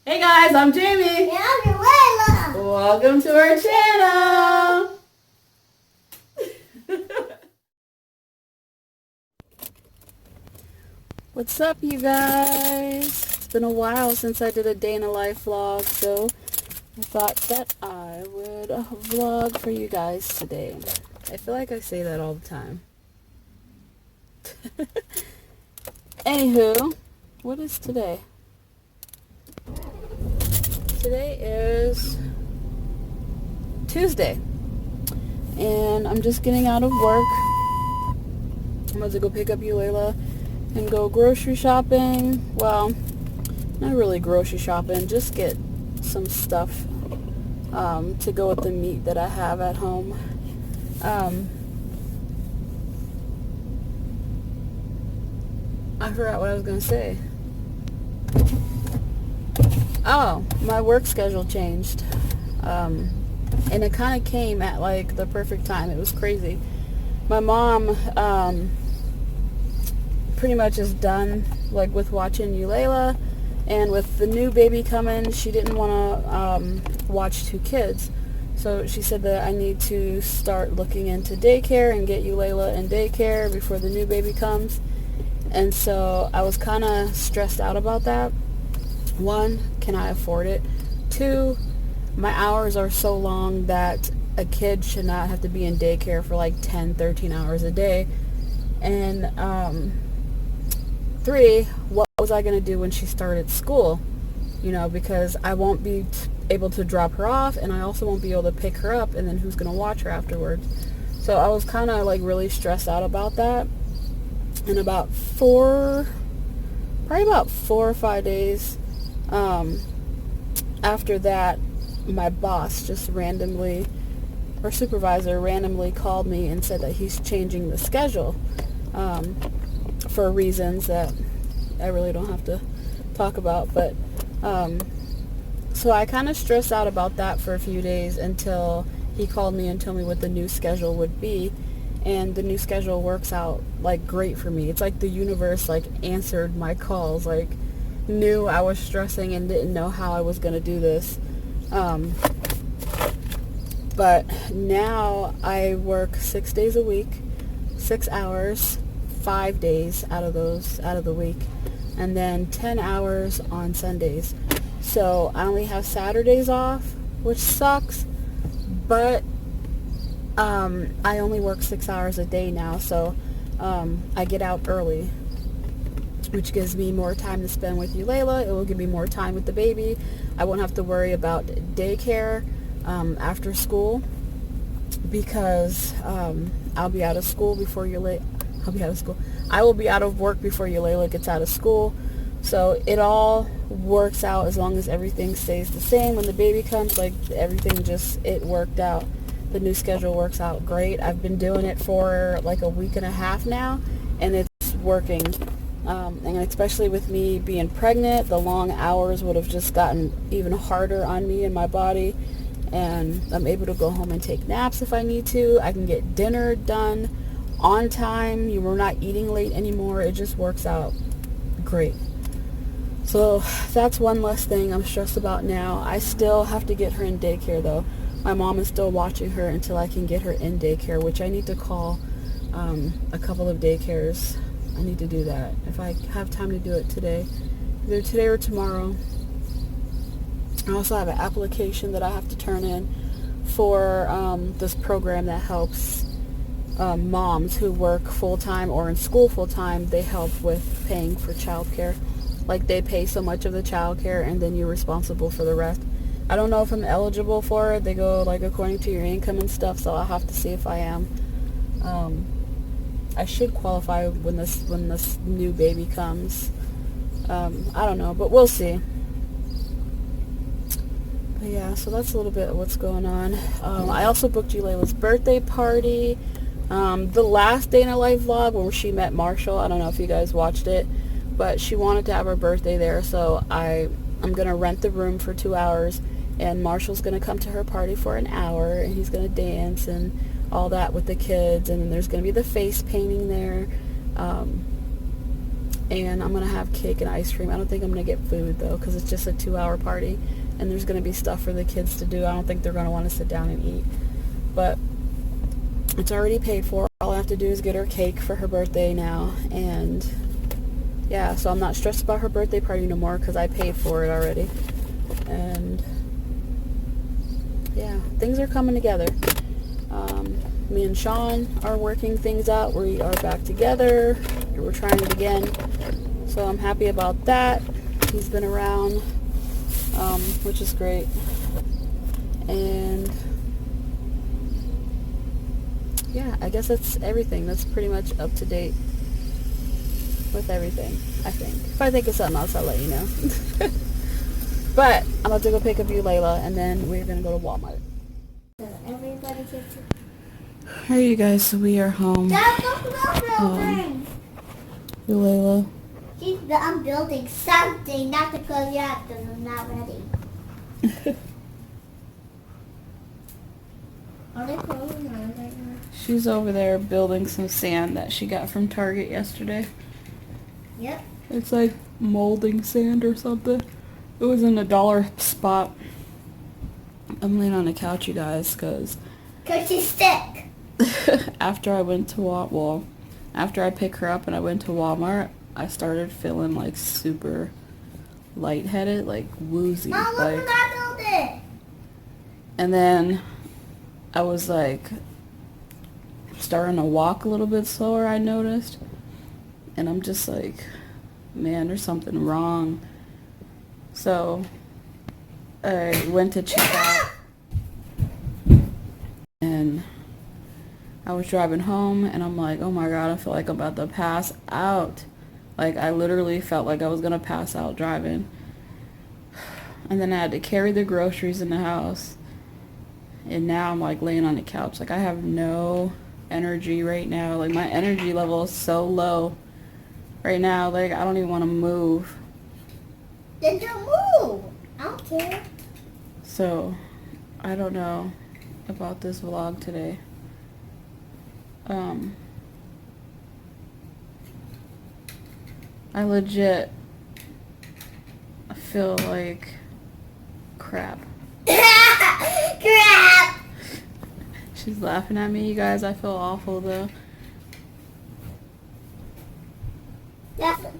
Hey guys, I'm Jamie. And I'm Yulelah. Welcome to our channel. What's up, you guys? It's been a while since I did a day in a life vlog, so I thought that I would vlog for you guys today. I feel like I say that all the time. Anywho, what is today? Today is Tuesday, and I'm just getting out of work. I'm about to go pick up Yulelah and go grocery shopping. Well, not really grocery shopping, just get some stuff to go with the meat that I have at home. I forgot what I was going to say. Oh, my work schedule changed. And it kind of came at like the perfect time. It was crazy. My mom pretty much is done like with watching Yulelah, and with the new baby coming, she didn't want to watch two kids. So she said that I need to start looking into daycare and get Yulelah in daycare before the new baby comes. And so I was kind of stressed out about that. One, can I afford it? Two, my hours are so long that a kid should not have to be in daycare for like 10, 13 hours a day. And three, what was I going to do when she started school? You know, because I won't be able to drop her off, and I also won't be able to pick her up, and then who's going to watch her afterwards? So I was kind of like really stressed out about that. And probably about 4 or 5 days after that, my boss just randomly, or supervisor randomly called me and said that he's changing the schedule for reasons that I really don't have to talk about. But so I kind of stressed out about that for a few days until he called me and told me what the new schedule would be. And the new schedule works out like great for me. It's like the universe like answered my calls, like knew I was stressing and didn't know how I was going to do this. But now I work 6 days a week, 6 hours, 5 days out of the week, and then 10 hours on Sundays. So I only have Saturdays off, which sucks, but I only work 6 hours a day now, so I get out early, which gives me more time to spend with Yulelah. It will give me more time with the baby. I won't have to worry about daycare after school, because I'll be out of school before I will be out of work before Yulelah gets out of school. So it all works out as long as everything stays the same. When the baby comes, like everything it worked out. The new schedule works out great. I've been doing it for like a week and a half now, and it's working. And especially with me being pregnant, the long hours would have just gotten even harder on me and my body. And I'm able to go home and take naps if I need to. I can get dinner done on time. We're not eating late anymore. It just works out great. So that's one less thing I'm stressed about now. I still have to get her in daycare though. My mom is still watching her until I can get her in daycare, which I need to call a couple of daycares. I need to do that if I have time to do it today, either today or tomorrow. I also have an application that I have to turn in for this program that helps moms who work full-time or in school full-time. They help with paying for childcare. Like they pay so much of the childcare, and then you're responsible for the rest. I don't know if I'm eligible for it. They go like according to your income and stuff, so I'll have to see if I am. I should qualify when this new baby comes. I don't know, but we'll see. But yeah, so that's a little bit of what's going on. I also booked Yulelah's birthday party. The last day in her life vlog where she met Marshall, I don't know if you guys watched it, but she wanted to have her birthday there, so I'm going to rent the room for 2 hours, and Marshall's going to come to her party for an hour, and he's going to dance and all that with the kids, and then there's going to be the face painting there. and I'm gonna have cake and ice cream. I don't think I'm gonna get food though, because it's just a 2-hour party, and there's gonna be stuff for the kids to do. I don't think they're gonna want to sit down and eat, but it's already paid for. All I have to do is get her cake for her birthday now, and yeah, so I'm not stressed about her birthday party no more because I paid for it already. And yeah, things are coming together. Me and Sean are working things out. We are back together. We're trying it again. So I'm happy about that. He's been around, which is great. And yeah, I guess that's everything. That's pretty much up to date with everything, I think. If I think of something else, I'll let you know. But I'm about to go pick up Yulelah, and then we're going to go to Walmart. Everybody gets it. Alright, you guys, so we are home. Yulelah. I'm building something, not to close your eyes because I'm not ready. Are they closing your eyes right now? She's over there building some sand that she got from Target yesterday. Yep. It's like molding sand or something. It was in a dollar spot. I'm laying on the couch, you guys, because she's sick. after I went to after I picked her up and I went to Walmart, I started feeling like super lightheaded, like woozy. Mom, look like, what I built it. And then I was like starting to walk a little bit slower, I noticed. And I'm just like, man, there's something wrong. So I went to check out, and I was driving home, and I'm like, oh my God, I feel like I'm about to pass out. Like, I literally felt like I was going to pass out driving. And then I had to carry the groceries in the house. And now I'm like laying on the couch. Like, I have no energy right now. Like, my energy level is so low right now. Like, I don't even want to move. Then don't move. I don't care. So, I don't know about this vlog today. I legit feel like crap. Crap. She's laughing at me, you guys. I feel awful though.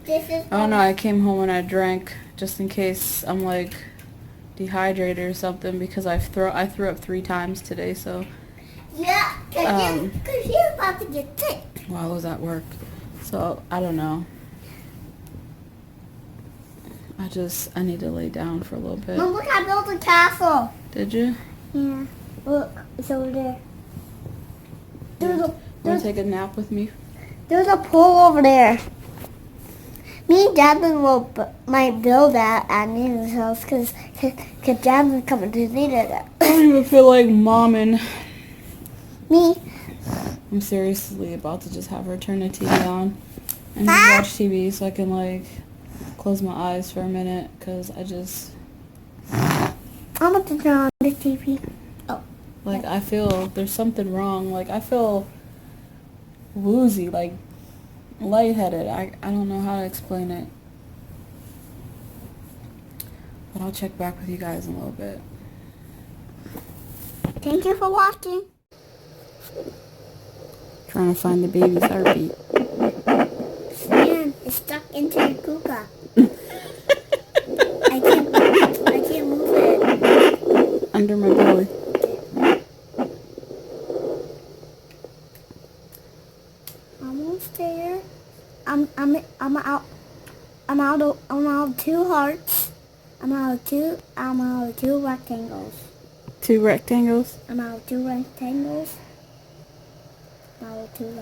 This is. Oh no, I came home and I drank just in case I'm like dehydrated or something, because I threw up 3 times today. So Yeah, because you're about to get sick. while I was at work. So I don't know. I need to lay down for a little bit. Mom, look, I built a castle. Did you? Yeah. Look, it's over there. Want to take a nap with me? There's a pool over there. Me and Jasmine might build that at Nina's house because Jasmine's coming to Nina's house. I don't even feel like momming. Me? I'm seriously about to just have her turn the TV on and just watch TV so I can like close my eyes for a minute, because I'm about to turn on the TV. Oh. Like, I feel there's something wrong. Like, I feel woozy, like lightheaded. I don't know how to explain it. But I'll check back with you guys in a little bit. Thank you for watching. Trying to find the baby's heartbeat. Man, it's stuck into the kuka. I can't move it. Under my belly. Almost there. I'm out of 2 hearts. I'm out of two rectangles. 2 rectangles? I'm out of 2 rectangles. Okay.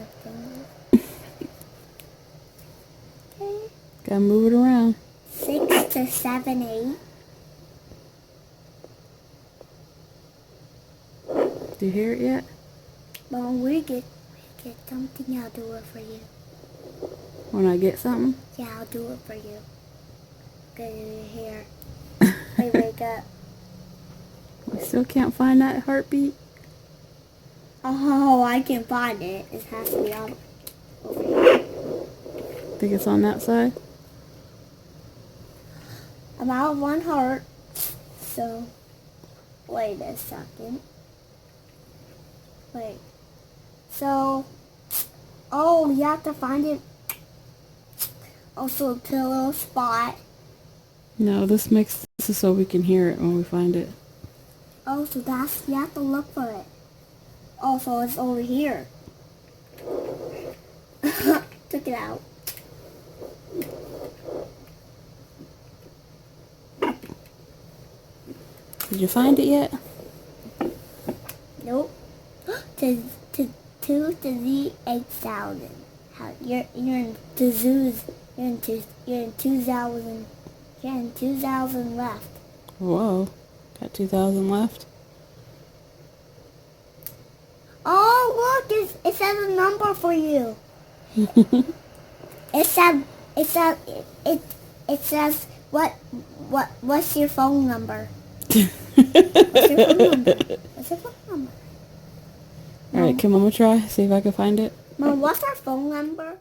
Gotta move it around. 6 to 7, 8. Do you hear it yet? Well, we get something, I'll do it for you. When I get something? Yeah, I'll do it for you. Get in here. Wake up. We still can't find that heartbeat? Oh, I can find it. It has to be on over here. Think it's on that side? I'm out of one heart. So, wait a second. Wait. So, oh, you have to find it. Also, to a little spot. No, this is so we can hear it when we find it. Oh, so you have to look for it. Oh, so it's over here. Took it out. Did you find it yet? Nope. to 2 to the 8,000. You're in the zoos. You're in 2,000. You're in 2,000 left. Whoa, got 2,000 left. Oh, look! It says a number for you. It says what's your phone number? What's your phone number? What's your phone number? All right, can Mama try? See if I can find it. Mom, what's our phone number?